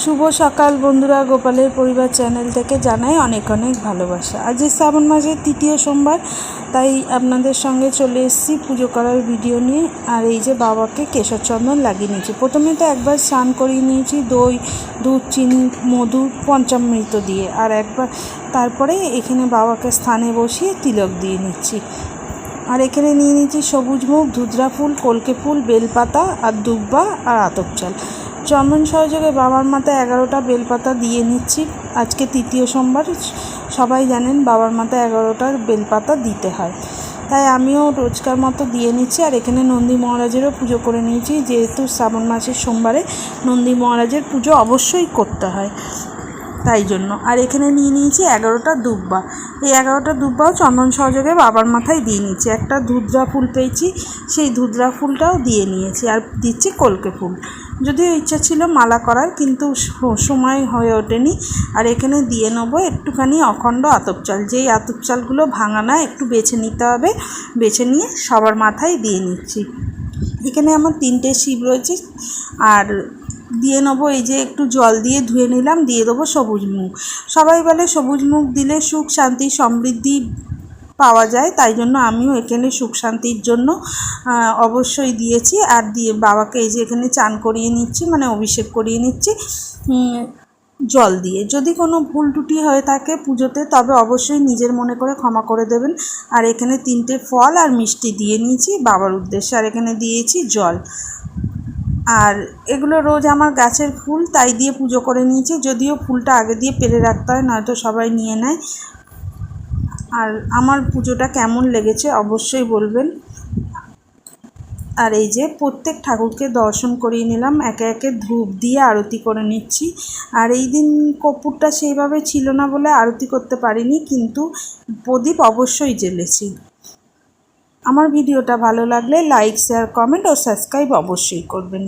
শুভ সকাল বন্ধুরা, গোপালের পরিবার চ্যানেল থেকে জানাই অনেক অনেক ভালোবাসা। আজ শ্রাবণ মাসের তৃতীয় সোমবার, তাই আপনাদের সঙ্গে চলে এসেছি পুজো করার ভিডিও নিয়ে। আর এই যে বাবাকে কেশর চন্দন লাগিয়ে নিয়েছি। প্রথমে তো একবার স্নান করিয়ে নিয়েছি দই, দুধ, চিনি, মধু, পঞ্চামৃত দিয়ে, আর একবার তারপরে এখানে বাবাকে স্থানে বসিয়ে তিলক দিয়ে নিচ্ছি। আর এখানে নিয়ে নিয়েছি সবুজ মুগ, ধুতরা ফুল, কলকে ফুল, বেলপাতা আর দুব্বা আর আতপ চাল। চন্দন সহযোগে বাবার মাথায় 11টা বেলপাতা দিয়ে নিচ্ছি। আজকে তৃতীয় সোমবার, সবাই জানেন বাবার মাথায় 11টা বেলপাতা দিতে হয়, তাই আমিও রোজকার মতো দিয়ে নিচ্ছি। আর এখানে নন্দী মহারাজেরও পুজো করে নিয়েছি, যেহেতু শ্রাবণ মাসের সোমবারে নন্দী মহারাজের পুজো অবশ্যই করতে হয়, তাই জন্য। আর এখানে নিয়ে নিয়েছি 11টা দুব্বা। এই 11টা দুব্বাও চন্দন সহযোগে বাবার মাথায় দিয়ে নিচ্ছি। একটা ধুতরা ফুল পেয়েছি, সেই ধুতরা ফুলটাও দিয়ে নিয়েছি। আর দিচ্ছি কলকে ফুল। যদিও ইচ্ছা ছিল মালা করার, কিন্তু সময় হয়ে ওঠেনি। আর এখানে দিয়ে নেবো একটুখানি অখণ্ড আতপ চাল। যেই আতপ চালগুলো ভাঙা না, একটু বেছে নিতে হবে, বেছে নিয়ে সবার মাথায় দিয়ে নিচ্ছি। এখানে আমার 3টে শিব রয়েছে। আর দিয়ে নেবো এই যে একটু জল দিয়ে ধুয়ে নিলাম, দিয়ে দেবো সবুজ মুগ। সবাই বলে সবুজ মুগ দিলে সুখ, শান্তি, সমৃদ্ধি পাওয়া যায়, তাই জন্য আমিও এখানে সুখ শান্তির জন্য অবশ্যই দিয়েছি। আর দিয়ে বাবাকে এই যে এখানে চান করিয়ে নিচ্ছি, মানে অভিষেক করিয়ে নিচ্ছি জল দিয়ে। যদি কোনো ভুল ত্রুটি হয়ে থাকে পুজোতে, তবে অবশ্যই নিজের মনে করে ক্ষমা করে দেবেন। আর এখানে 3টে ফল আর মিষ্টি দিয়ে নিয়েছি বাবার উদ্দেশ্যে। আর এখানে দিয়েছি জল। আর এগুলো রোজ আমার গাছের ফুল, তাই দিয়ে পুজো করে নিয়েছি। যদিও ফুলটা আগে দিয়ে পেরে রাখতে হয়, নয়তো সবাই নিয়ে নেয়। আর আমার পুজোটা কেমন লেগেছে অবশ্যই বলবেন। আর এই যে প্রত্যেক ঠাকুরকে দর্শন করিয়ে নিলাম, একে একে ধূপ দিয়ে আরতি করে নিচ্ছি। আর এই দিন কর্পূরটা সেইভাবে ছিল না বলে আরতি করতে পারিনি, কিন্তু প্রদীপ অবশ্যই জ্বেলেছি। আমার ভিডিওটা ভালো লাগলে লাইক, শেয়ার, কমেন্ট ও সাবস্ক্রাইব অবশ্যই করবেন।